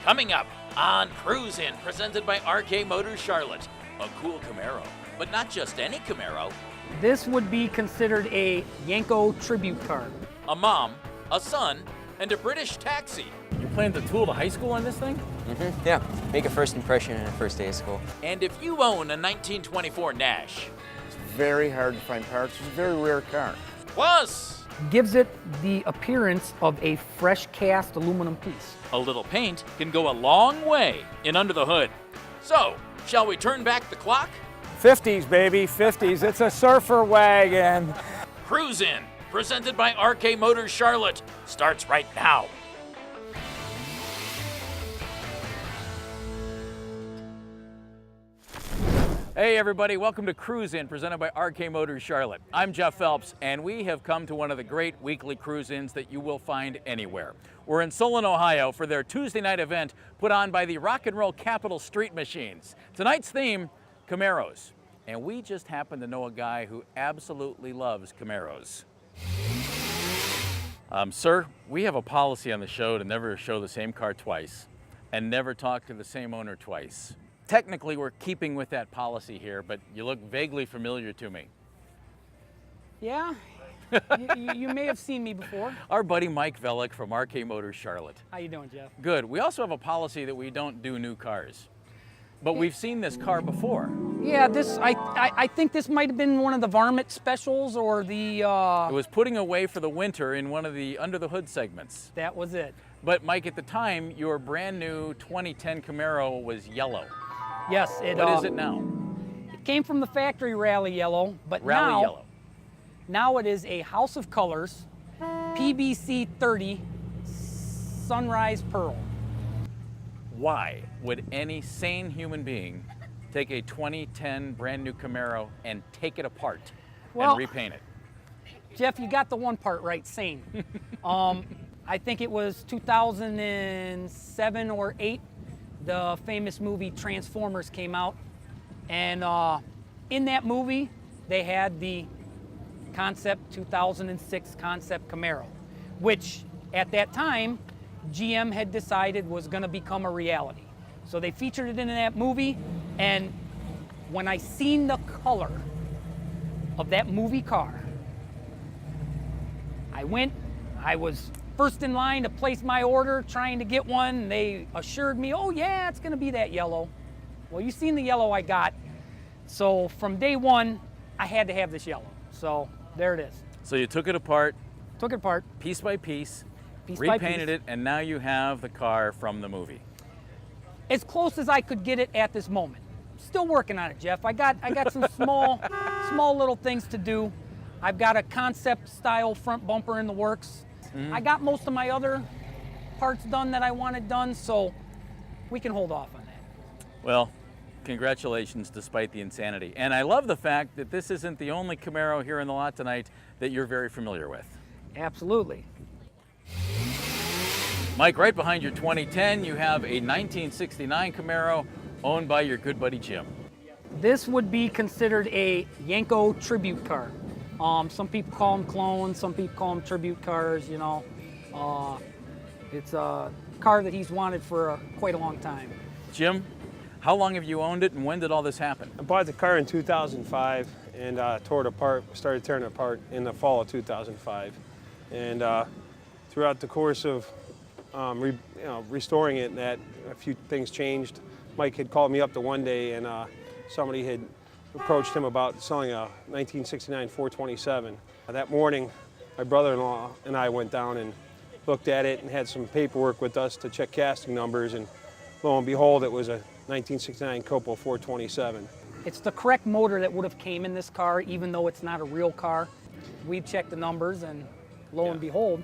Coming up on Cruise In, presented by RK Motors Charlotte. A cool Camaro, but not just any Camaro. This would be considered a Yenko tribute car. A mom, a son, and a British taxi. You plan to tool to high school on this thing? Yeah, make a first impression in a first day of school. And if you own a 1924 Nash, It's very hard to find parts. It's a very rare car. plus Gives it the appearance of a fresh cast aluminum piece. a little paint can go a long way in under the hood. So, shall we turn back the clock? 50s, baby, 50s. It's a surfer wagon. Cruise In, presented by RK Motors Charlotte, starts right now. Hey everybody, welcome to Cruise In, presented by RK Motors Charlotte. I'm Jeff Phelps, and we have come to one of the great weekly cruise-ins that you will find anywhere. We're in Solon, Ohio for their Tuesday night event put on by the rock and roll capital Street Machines. Tonight's theme, Camaros. And we just happen to know a guy who absolutely loves Camaros. Sir, we have a policy on the show to never show the same car twice and never talk to the same owner twice. Technically, we're keeping with that policy here, but you look vaguely familiar to me. Yeah, you may have seen me before. Our buddy Mike Velick from RK Motors Charlotte. How you doing, Jeff? Good. We also have a policy that we don't do new cars. But we've seen this car before. Yeah, I think this might have been one of the varmint specials or the. It was putting away for the winter in one of the under the hood segments. That was it. But Mike, at the time, your brand new 2010 Camaro was yellow. Yes, What is it now? It came from the factory Rally Yellow, but Rally yellow. Now it is a House of Colors PBC 30 Sunrise Pearl. Why would any sane human being take a 2010 brand new Camaro and take it apart Well- and repaint it? Jeff, you got the one part right, sane. I think it was 2007 or 8, the famous movie Transformers came out. And in that movie, they had the concept 2006 concept Camaro, which at that time, GM had decided was gonna become a reality. So they featured it in that movie, and when I seen the color of that movie car, I was first in line to place my order, trying to get one, and they assured me, oh yeah, it's gonna be that yellow. Well, you seen the yellow I got. So from day one, I had to have this yellow. So there it is. So you took it apart Took it apart, piece by piece, piece by repainted piece. it, and now you have the car from the movie. As close as I could get it at this moment. Still working on it, Jeff. I got some small little things to do. I've got a concept style front bumper in the works. I got most of my other parts done that I wanted done, so we can hold off on that. Well, congratulations despite the insanity. And I love the fact that this isn't the only Camaro here in the lot tonight that you're very familiar with. Absolutely. Mike, right behind your 2010, you have a 1969 Camaro owned by your good buddy Jim. This would be considered a Yenko tribute car. Some people call them clones, some people call them tribute cars, you know. It's a car that he's wanted for quite a long time. Jim, how long have you owned it and when did all this happen? I bought the car in 2005 and tore it apart, started tearing it apart in the fall of 2005. And throughout the course of restoring it, that a few things changed. Mike had called me up the one day and somebody had approached him about selling a 1969 427. That morning, my brother-in-law and I went down and looked at it and had some paperwork with us to check casting numbers, and lo and behold, it was a 1969 Copo 427. It's the correct motor that would have came in this car, even though it's not a real car. We checked the numbers, and lo and behold.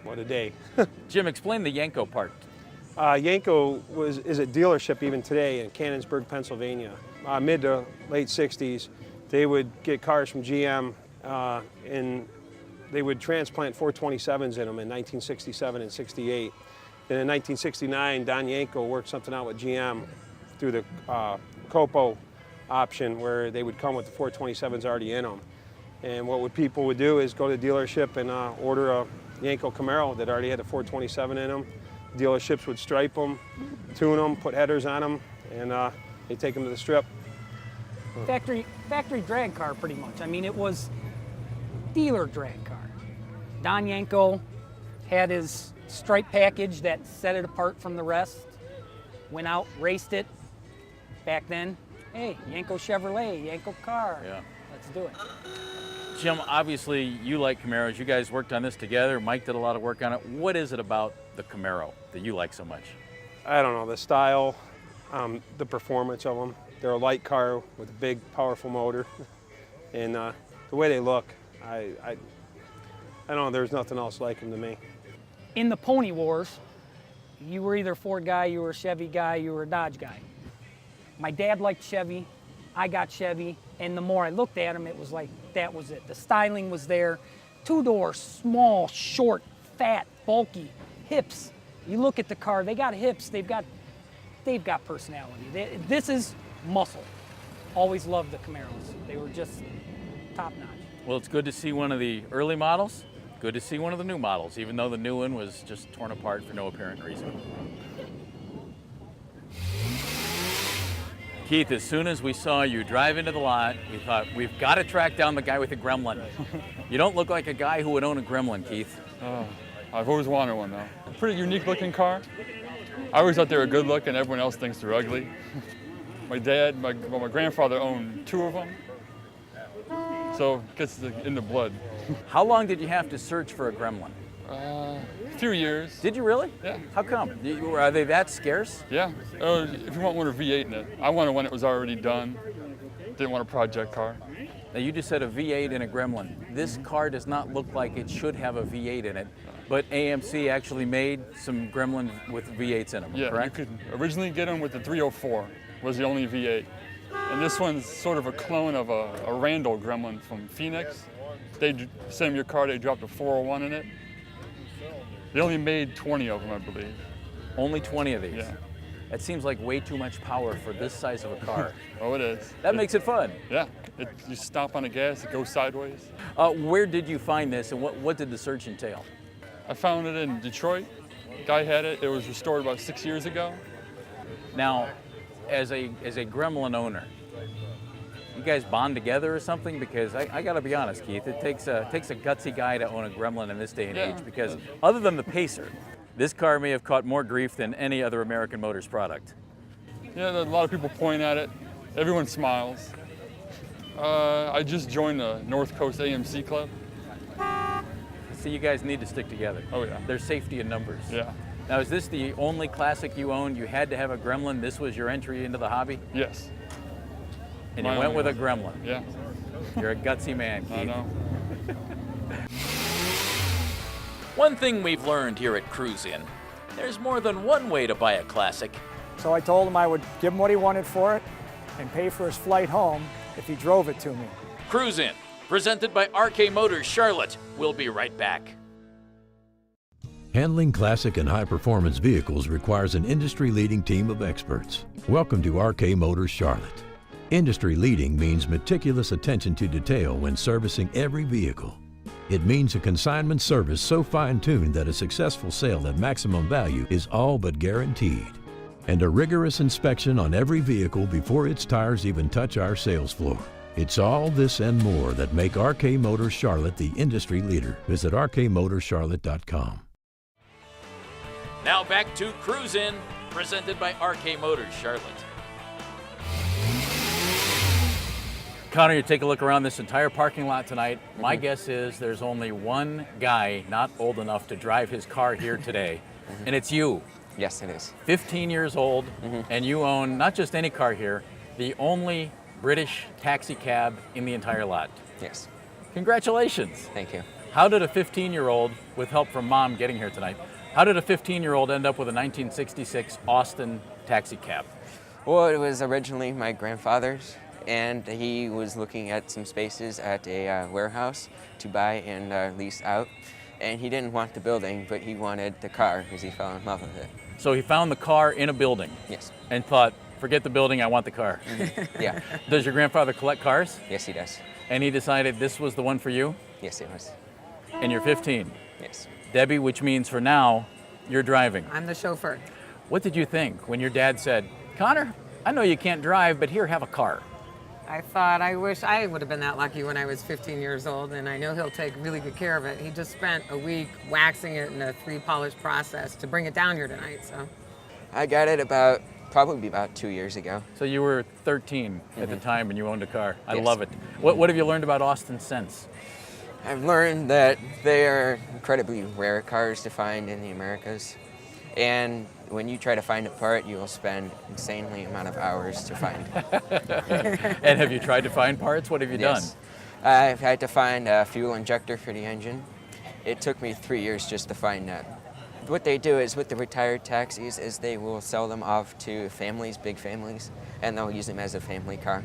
What a day. Jim, explain the Yenko part. Yenko is a dealership even today in Canonsburg, Pennsylvania. Mid to late 60s, they would get cars from GM and they would transplant 427s in them in 1967 and 68. Then in 1969, Don Yenko worked something out with GM through the Copo option where they would come with the 427s already in them. And what people would do is go to the dealership and order a Yenko Camaro that already had a 427 in them. Dealerships would stripe them, tune them, put headers on them, and they take them to the strip. Factory drag car, pretty much. I mean, it was dealer drag car. Don Yanko had his stripe package that set it apart from the rest. Went out, raced it. Back then, hey, Yanko Chevrolet, Yanko car. Yeah. Let's do it. Jim, obviously you like Camaros. You guys worked on this together. Mike did a lot of work on it. What is it about the Camaro that you like so much? I don't know, the style, the performance of them. They're a light car with a big, powerful motor, and the way they look, I don't know, there's nothing else like them to me. In the Pony Wars, you were either a Ford guy, you were a Chevy guy, you were a Dodge guy. My dad liked Chevy, I got Chevy, and the more I looked at them, it was like, that was it. The styling was there. Two-door, small, short, fat, bulky, hips. You look at the car, they got hips, they've got personality. This is muscle. Always loved the Camaros. They were just top-notch. Well, it's good to see one of the early models. Good to see one of the new models, even though the new one was just torn apart for no apparent reason. Keith, as soon as we saw you drive into the lot, we thought, we've got to track down the guy with the Gremlin. You don't look like a guy who would own a Gremlin, Keith. I've always wanted one, though. Pretty unique looking car. I always thought they were good looking. Everyone else thinks they're ugly. My dad, my grandfather owned 2 of them. So it gets in the blood. How long did you have to search for a Gremlin? A few years. Did you really? Yeah. How come? Are they that scarce? Yeah. If you want one with a V8 in it. I wanted one that was already done. Didn't want a project car. Now you just said a V8 in a Gremlin. This car does not look like it should have a V8 in it, but AMC actually made some Gremlin with V8s in them, Yeah, correct? you could originally get them with the 304, was the only V8. And this one's sort of a clone of a Randall Gremlin from Phoenix. They sent them your car, they dropped a 401 in it. They only made 20 of them, I believe. Only 20 of these? Yeah. That seems like way too much power for this size of a car. Oh, it is. That makes it fun. Yeah, you stomp on the gas, it goes sideways. Where did you find this, and what did the search entail? I found it in Detroit. Guy had it. It was restored about 6 years ago. Now, as a Gremlin owner, you guys bond together or something? Because I got to be honest, Keith, it takes a gutsy guy to own a Gremlin in this day and age. Because other than the Pacer, this car may have caught more grief than any other American Motors product. Yeah, a lot of people point at it. Everyone smiles. I just joined the North Coast AMC Club. So you guys need to stick together. Oh, yeah. There's safety in numbers. Yeah. Now, is this the only classic you owned? You had to have a Gremlin. This was your entry into the hobby? Yes. And you went with a Gremlin. Yeah. You're a gutsy man, Keith. I know. One thing we've learned here at Cruise In, there's more than one way to buy a classic. So I told him I would give him what he wanted for it and pay for his flight home if he drove it to me. Cruise In, presented by RK Motors Charlotte. We'll be right back. Handling classic and high-performance vehicles requires an industry-leading team of experts. Welcome to RK Motors Charlotte. Industry-leading means meticulous attention to detail when servicing every vehicle. It means a consignment service so fine-tuned that a successful sale at maximum value is all but guaranteed. And a rigorous inspection on every vehicle before its tires even touch our sales floor. It's all this and more that make RK Motors Charlotte the industry leader. Visit rkmotorscharlotte.com. Now back to Cruise In, presented by RK Motors Charlotte. Connor, you take a look around this entire parking lot tonight. My guess is there's only one guy not old enough to drive his car here today, and it's you. Yes, it is. 15 years old, and you own not just any car here, the only British taxi cab in the entire lot. Yes. Congratulations. Thank you. How did a 15-year-old, with help from Mom getting here tonight, how did a 15-year-old end up with a 1966 Austin taxi cab? Well, it was originally my grandfather's, and he was looking at some spaces at a warehouse to buy and lease out. And he didn't want the building, but he wanted the car because he fell in love with it. So he found the car in a building? Yes. And thought, forget the building, I want the car. Yeah. Does your grandfather collect cars? Yes, he does. And he decided this was the one for you? Yes, it was. And you're 15? Yes. Debbie, which means for now, You're driving. I'm the chauffeur. What did you think when your dad said, Connor, I know you can't drive, but here, have a car? I thought, I wish I would have been that lucky when I was 15 years old, and I know he'll take really good care of it. He just spent a week waxing it in a 3-polish process to bring it down here tonight, so. I got it probably about 2 years ago. So you were 13 at the time and you owned a car. I Yes. love it. What have you learned about Austin since? I've learned that they are incredibly rare cars to find in the Americas. And when you try to find a part, you will spend insanely amount of hours to find. And have you tried to find parts? What have you Yes. I've had to find a fuel injector for the engine. It took me 3 years just to find that. What they do is with the retired taxis is they will sell them off to families, big families, and they'll use them as a family car.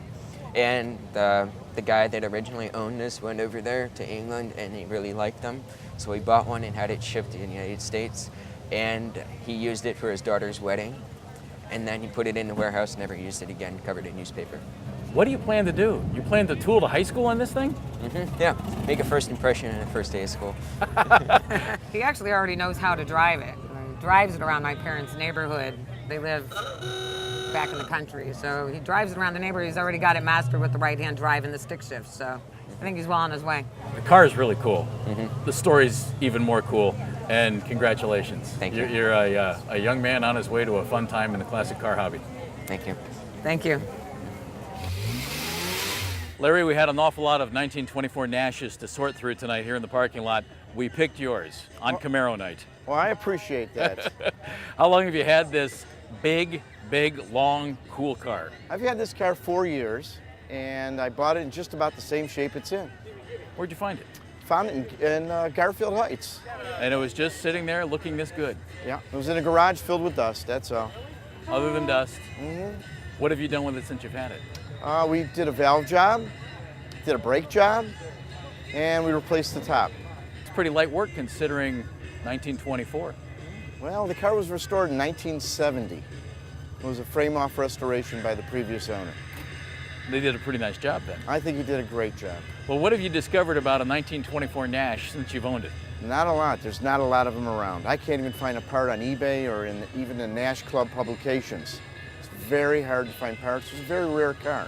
And the guy that originally owned this went over there to England and he really liked them. So he bought one and had it shipped to the United States. And he used it for his daughter's wedding. And then he put it in the warehouse, never used it again, covered it in newspaper. What do you plan to do? You plan to tool to high school on this thing? Yeah, make a first impression in the first day of school. He actually already knows how to drive it. He drives it around my parents' neighborhood. They live back in the country, so he drives it around the neighborhood. He's already got it mastered with the right-hand drive and the stick shift, so I think he's well on his way. The car is really cool. The story's even more cool, and congratulations. Thank you. You're a young man on his way to a fun time in the classic car hobby. Thank you. Thank you. Larry, we had an awful lot of 1924 Nashes to sort through tonight here in the parking lot. We picked yours on Camaro night. Well, I appreciate that. How long have you had this big, long, cool car? I've had this car 4 years, and I bought it in just about the same shape it's in. Where'd you find it? Found it in Garfield Heights. And it was just sitting there looking this good. Yeah, it was in a garage filled with dust, that's all. Other than dust, what have you done with it since you've had it? We did a valve job, did a brake job, and we replaced the top. It's pretty light work considering 1924. Well, the car was restored in 1970. It was a frame-off restoration by the previous owner. They did a pretty nice job then. I think he did a great job. Well, what have you discovered about a 1924 Nash since you've owned it? Not a lot. There's not a lot of them around. I can't even find a part on eBay or even in Nash Club publications. It's very hard to find parts. It's a very rare car.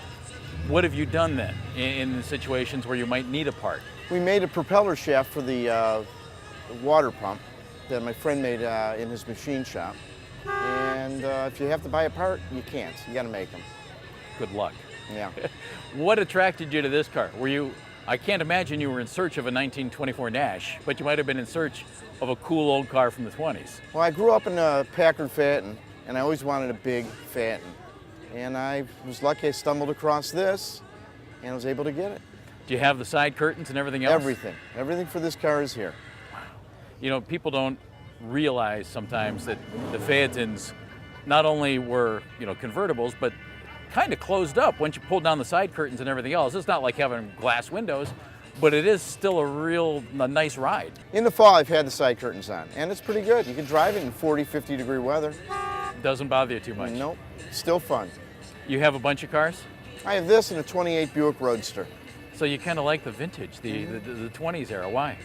What have you done then in the situations where you might need a part? We made a propeller shaft for the water pump that my friend made in his machine shop. And if you have to buy a part, you can't. You got to make them. Good luck. Yeah. What attracted you to this car? I can't imagine you were in search of a 1924 Nash, but you might have been in search of a cool old car from the 20s. Well, I grew up in a Packard Phaeton, and I always wanted a big Phaeton. And I was lucky I stumbled across this, and I was able to get it. Do you have the side curtains and everything else? Everything. Everything for this car is here. You know, people don't realize sometimes that the Phaetons not only were, convertibles, but kind of closed up once you pulled down the side curtains and everything else. It's not like having glass windows, but it is still a nice ride. In the fall, I've had the side curtains on, and it's pretty good. You can drive it in 40, 50 degree weather. Doesn't bother you too much? Nope, still fun. You have a bunch of cars? I have this and a 28 Buick Roadster. So you kind of like the vintage, the 20s era. Why?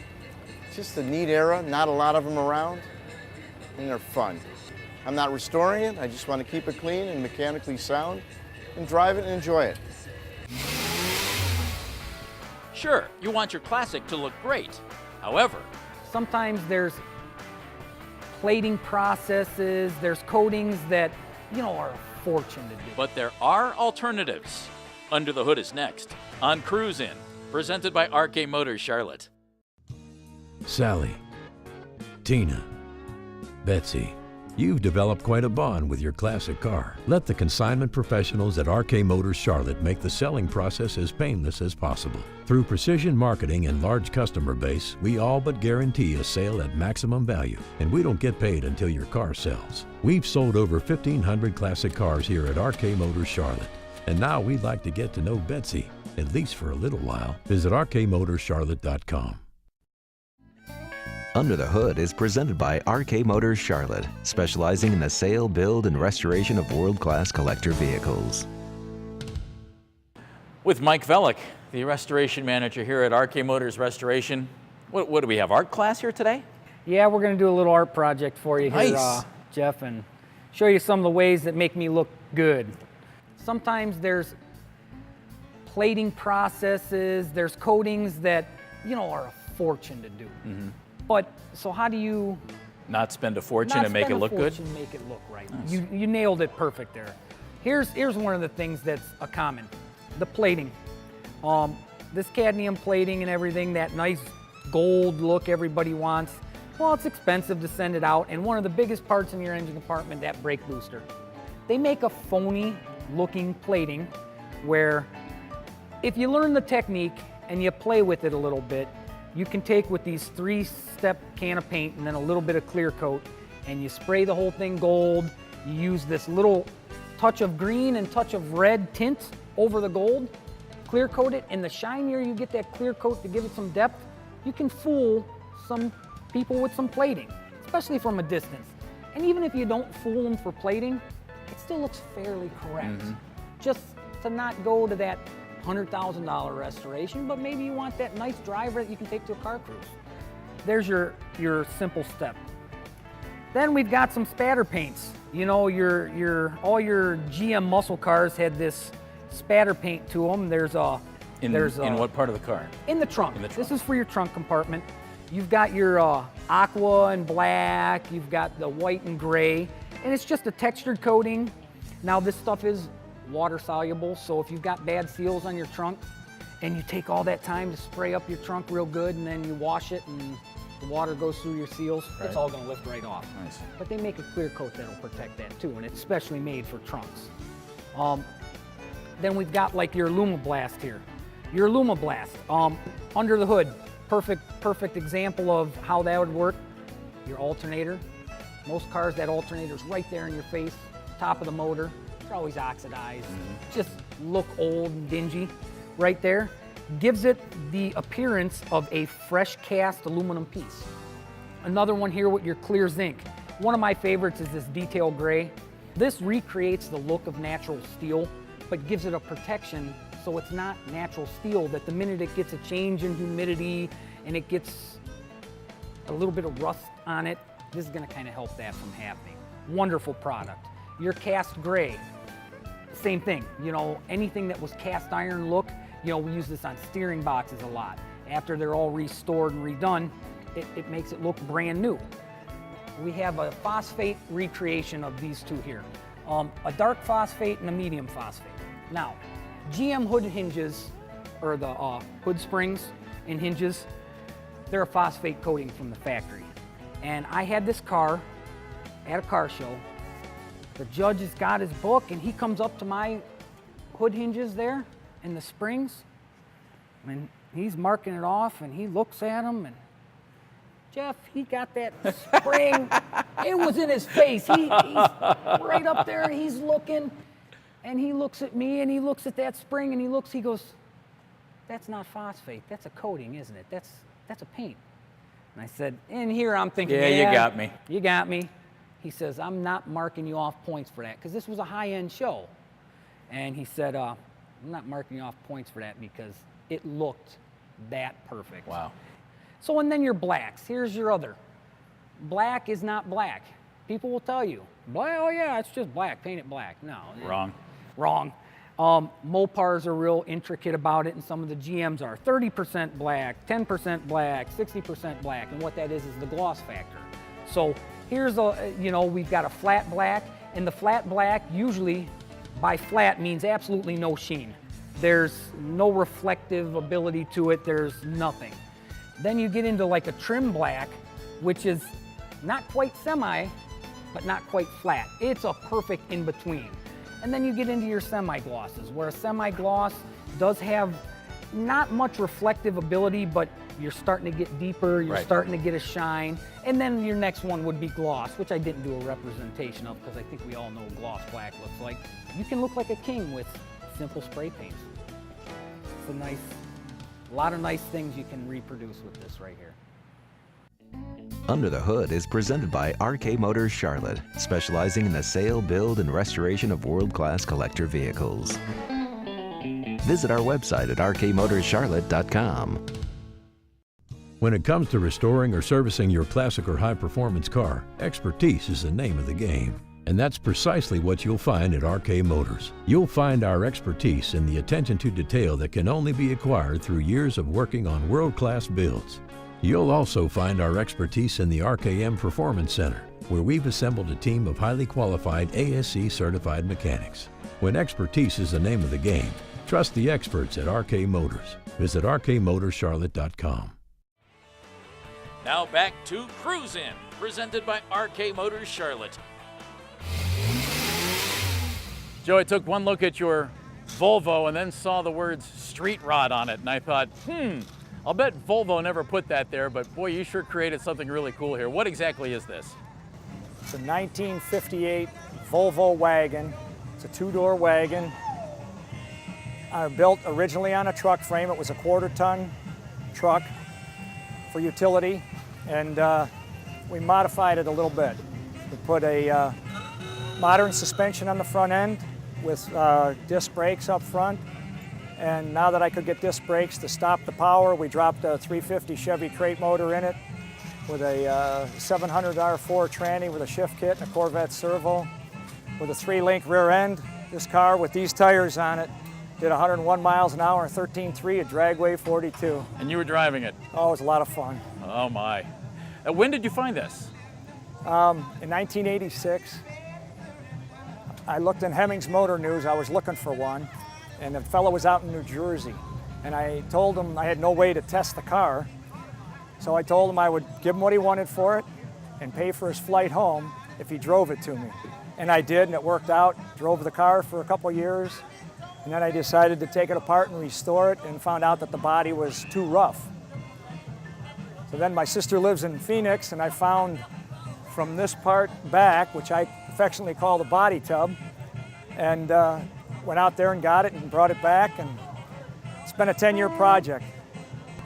It's just a neat era, not a lot of them around, and they're fun. I'm not restoring it, I just want to keep it clean and mechanically sound, and drive it and enjoy it. Sure, you want your classic to look great. However, sometimes there's plating processes, there's coatings that, are a fortune to do. but there are alternatives. Under the Hood is next on Cruise In, presented by RK Motors Charlotte. Sally, Tina, Betsy, you've developed quite a bond with your classic car. Let the consignment professionals at RK Motors Charlotte make the selling process as painless as possible. Through precision marketing and large customer base, we all but guarantee a sale at maximum value, and we don't get paid until your car sells. We've sold over 1,500 classic cars here at RK Motors Charlotte, and now we'd like to get to know Betsy, at least for a little while. Visit rkmotorscharlotte.com. Under the Hood is presented by RK Motors Charlotte, specializing in the sale, build, and restoration of world-class collector vehicles. With Mike Velick, the restoration manager here at RK Motors Restoration. What do we have, art class here today? Yeah, we're going to do a little art project for you here, Nice. Jeff, and show you some of the ways that make me look good. Sometimes there's plating processes, there's coatings that, you know, are a fortune to do. But, so how do you Not spend a fortune not and make spend it a look good? fortune, make it look right? Nice. You nailed it perfect there. Here's one of the things that's a common, the plating. This cadmium plating and everything, that nice gold look everybody wants, well, it's expensive to send it out, and one of the biggest parts in your engine compartment, that brake booster. They make a phony looking plating where if you learn the technique and you play with it a little bit, you can take with these 3-step can of paint and then a little bit of clear coat, and you spray the whole thing gold. You use this little touch of green and touch of red tint over the gold, clear coat it, and the shinier you get that clear coat to give it some depth, you can fool some people with some plating, especially from a distance. And even if you don't fool them for plating, it still looks fairly correct. Just to not go to that $100,000 restoration, but maybe you want that nice driver that you can take to a car cruise. There's your simple step. Then we've got some spatter paints. You know, all your GM muscle cars had this spatter paint to them. In what part of the car? In the trunk. In the trunk. This is for your trunk compartment. You've got your aqua and black, you've got the white and gray, and it's just a textured coating. Now this stuff is water soluble, so if you've got bad seals on your trunk and you take all that time to spray up your trunk real good and then you wash it and the water goes through your seals, it's all gonna lift right off. Nice. But they make a clear coat that'll protect that too, and it's specially made for trunks. Then we've got like your Lumablast here. Your Lumablast, under the hood, perfect example of how that would work. Your alternator. Most cars, that alternator's right there in your face, top of the motor. They're always oxidized, just look old and dingy right there. Gives it the appearance of a fresh cast aluminum piece. Another one here with your clear zinc. One of my favorites is this detail gray. This recreates the look of natural steel, but gives it a protection so it's not natural steel, that the minute it gets a change in humidity and it gets a little bit of rust on it, this is gonna kind of help that from happening. Wonderful product. Your cast gray, same thing. You know, anything that was cast iron look, you know, we use this on steering boxes a lot. After they're all restored and redone, it makes it look brand new. We have a phosphate recreation of these two here. A dark phosphate and a medium phosphate. Now, GM hood hinges, or the hood springs and hinges, they're a phosphate coating from the factory. And I had this car at a car show. The judge has got his book and he comes up to my hood hinges there and the springs, and he's marking it off and he looks at them, and Jeff, he got that spring, it was in his face. He's right up there, he's looking, and he looks at me and he looks at that spring and he goes, that's not phosphate, that's a coating, isn't it? That's a paint. And I said, and here I'm thinking, Yeah, you got me. You got me. He says, I'm not marking you off points for that, because this was a high-end show. And he said, I'm not marking you off points for that because it looked that perfect. Wow. So, and then your blacks. Here's your other. Black is not black. People will tell you, oh yeah, it's just black, paint it black. No. Wrong. Wrong. Mopars are real intricate about it, and some of the GMs are 30% black, 10% black, 60% black, and what that is the gloss factor. So here's we've got a flat black, and the flat black usually, by flat, means absolutely no sheen. There's no reflective ability to it, there's nothing. Then you get into like a trim black, which is not quite semi, but not quite flat. It's a perfect in between. And then you get into your semi-glosses, where a semi-gloss does have not much reflective ability, but you're starting to get deeper, you're starting to get a shine. And then your next one would be gloss, which I didn't do a representation of because I think we all know what gloss black looks like. You can look like a king with simple spray paints. It's a lot of nice things you can reproduce with this right here. Under the Hood is presented by RK Motors Charlotte, specializing in the sale, build, and restoration of world-class collector vehicles. Visit our website at rkmotorscharlotte.com. When it comes to restoring or servicing your classic or high-performance car, expertise is the name of the game. And that's precisely what you'll find at RK Motors. You'll find our expertise in the attention to detail that can only be acquired through years of working on world-class builds. You'll also find our expertise in the RKM Performance Center, where we've assembled a team of highly qualified ASE-certified mechanics. When expertise is the name of the game, trust the experts at RK Motors. Visit rkmotorscharlotte.com. Now back to Cruise In, presented by RK Motors Charlotte. Joe, I took one look at your Volvo and then saw the words Street Rod on it, and I thought, I'll bet Volvo never put that there, but boy, you sure created something really cool here. What exactly is this? It's a 1958 Volvo wagon. It's a two-door wagon. Built originally on a truck frame. It was a quarter-ton truck for utility, and we modified it a little bit. We put a modern suspension on the front end with disc brakes up front, and now that I could get disc brakes to stop the power, we dropped a 350 Chevy crate motor in it with a 700 R4 tranny with a shift kit and a Corvette servo with a 3-link rear end. This car with these tires on it did 101 miles an hour and 13.3 at Dragway 42. And you were driving it? Oh, it was a lot of fun. Oh my. When did you find this? In 1986. I looked in Hemmings Motor News. I was looking for one, and the fellow was out in New Jersey. And I told him I had no way to test the car, so I told him I would give him what he wanted for it and pay for his flight home if he drove it to me. And I did, and it worked out. Drove the car for a couple years, and then I decided to take it apart and restore it and found out that the body was too rough. So then my sister lives in Phoenix, and I found from this part back, which I affectionately call the body tub, and went out there and got it and brought it back, and it's been a 10-year project.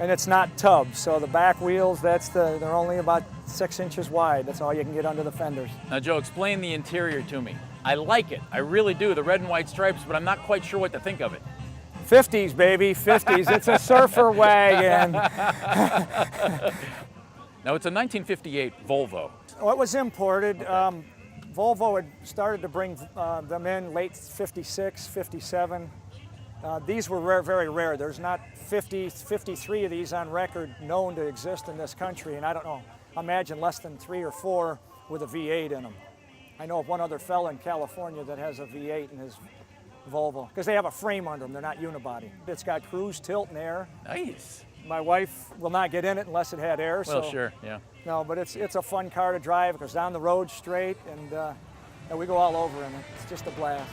And it's not tub, so the back wheels, they're only about 6 inches wide. That's all you can get under the fenders. Now Joe, explain the interior to me. I like it, I really do, the red and white stripes, but I'm not quite sure what to think of it. 50s, baby, 50s. It's a surfer wagon. Now it's a 1958 Volvo. Well, it was imported. Volvo had started to bring them in late 56, 57. These were rare, very rare. There's not 53 of these on record known to exist in this country, and I don't know, imagine less than 3 or 4 with a V8 in them. I know of one other fella in California that has a V8 in his Volvo, because they have a frame under them, they're not unibody. It's got cruise, tilt, and air. Nice. My wife will not get in it unless it had air. Well, so, sure, yeah. No, but it's a fun car to drive. It goes down the road straight, and we go all over in it. It's just a blast.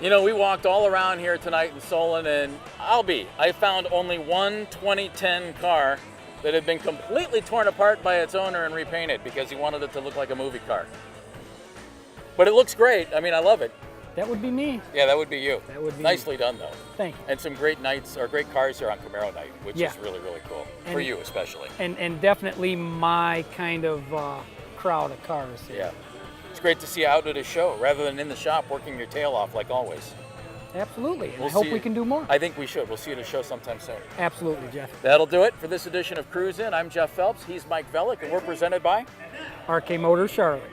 You know, we walked all around here tonight in Solon, and I found only one 2010 car that had been completely torn apart by its owner and repainted because he wanted it to look like a movie car. But it looks great. I mean, I love it. That would be me. Yeah, that would be you. That would be nicely done, though. Thank you. And some great nights, or great cars here on Camaro Night, which is really, really cool. For you, especially. And definitely my kind of crowd of cars. Yeah. It's great to see you out at a show rather than in the shop working your tail off like always. Absolutely. And I hope we can do more. I think we should. We'll see you at a show sometime soon. Absolutely, Jeff. That'll do it for this edition of Cruise In. I'm Jeff Phelps. He's Mike Velick, and we're presented by RK Motors Charlotte.